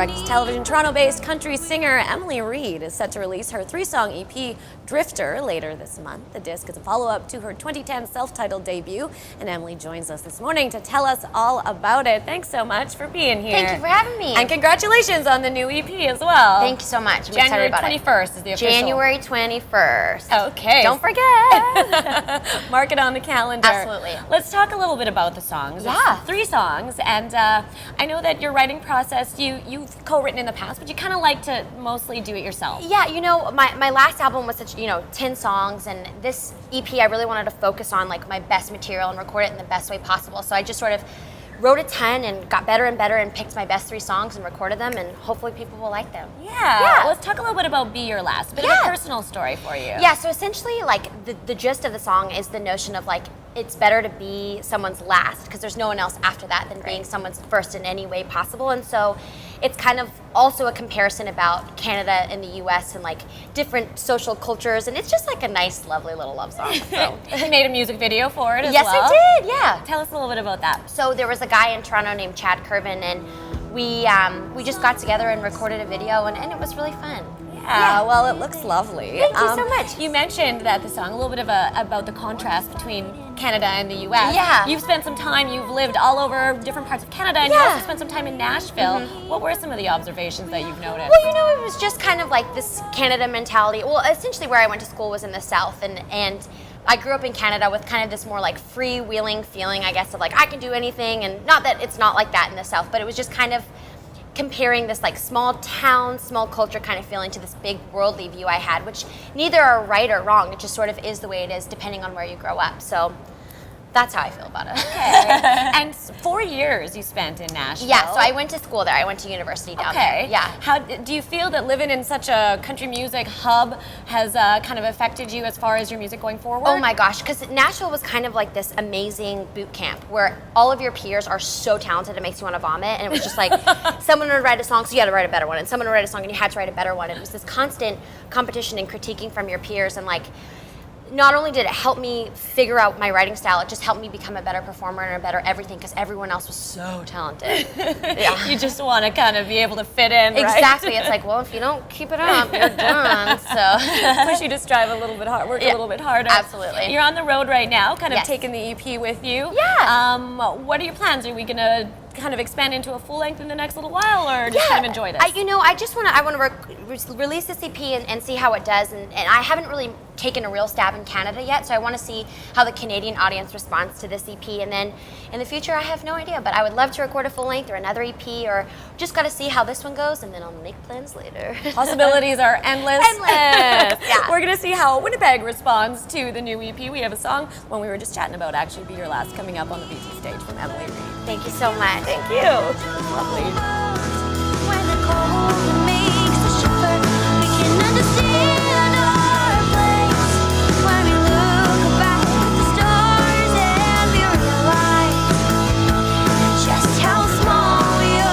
Direct Television Toronto-based country singer Emily Reid is set to release her 3-song EP, Drifter, later this month. The disc is a follow-up to her 2010 self-titled debut, and Emily joins us this morning to tell us all about it. Thanks so much for being here. Thank you for having me. And congratulations on the new EP as well. Thank you so much. I'm January 21st is the official. January 21st. Okay. Don't forget. Mark it on the calendar. Absolutely. Let's talk a little bit about the songs. Yeah. It's 3 songs, and I know that your writing process, you've co-written in the past, but you kind of like to mostly do it yourself. Yeah, you know, my last album was such, 10 songs, and this EP I really wanted to focus on like my best material and record it in the best way possible. So I just sort of wrote a ton and got better and better and picked my best 3 songs and recorded them, and hopefully people will like them. Yeah. Yeah. Let's talk a little bit about Be Your Last, a bit of a personal story for you. Yeah, so essentially like the gist of the song is the notion of like it's better to be someone's last because there's no one else after that than being someone's first in any way possible. And so it's kind of also a comparison about Canada and the US and like different social cultures, and it's just like a nice, lovely little love song. So. You made a music video for it as Yes, well. I did, yeah. Tell us a little bit about that. So there was a guy in Toronto named Chad Curvin, and we just got together and recorded a video, and it was really fun. Yeah, well, it looks lovely. Thank you so much. You mentioned that the song, a little bit of about the contrast between Canada and the U.S. Yeah. You've spent some time, you've lived all over different parts of Canada, and you also spent some time in Nashville. What were some of the observations that you've noticed? Well, it was just kind of like this Canada mentality. Well, essentially where I went to school was in the South, and I grew up in Canada with kind of this more like freewheeling feeling, I guess, of like I can do anything, and not that it's not like that in the South, but it was just kind of comparing this like small town, small culture kind of feeling to this big worldly view I had, which neither are right or wrong. It just sort of is the way it is depending on where you grow up. So that's how I feel about it. Okay. And 4 years you spent in Nashville. Yeah, so I went to school there. I went to university down there. Yeah. How do you feel that living in such a country music hub has kind of affected you as far as your music going forward? Oh my gosh, because Nashville was kind of like this amazing boot camp where all of your peers are so talented it makes you want to vomit, and it was just like someone would write a song, so you had to write a better one, and someone would write a song and you had to write a better one. It was this constant competition and critiquing from your peers, and like not only did it help me figure out my writing style, it just helped me become a better performer and a better everything because everyone else was so talented. Yeah. You just want to kind of be able to fit in, right? Exactly. It's like, well, if you don't keep it up, you're done. So push you to strive a little bit hard, work a little bit harder. Absolutely. You're on the road right now, kind of taking the EP with you. Yeah. What are your plans? Are we going to kind of expand into a full length in the next little while, or just kind of enjoy this? I want to release this EP and see how it does, and I haven't really taken a real stab in Canada yet, so I want to see how the Canadian audience responds to this EP, and then in the future I have no idea, but I would love to record a full length or another EP, or just got to see how this one goes, and then I'll make plans later. Possibilities are endless. Endless. Yeah. We're going to see how Winnipeg responds to the new EP. We have a song, one we were just chatting about, actually, Be Your Last, coming up on the BT stage from Emily Reid. Thank you so much. Thank you. Lovely.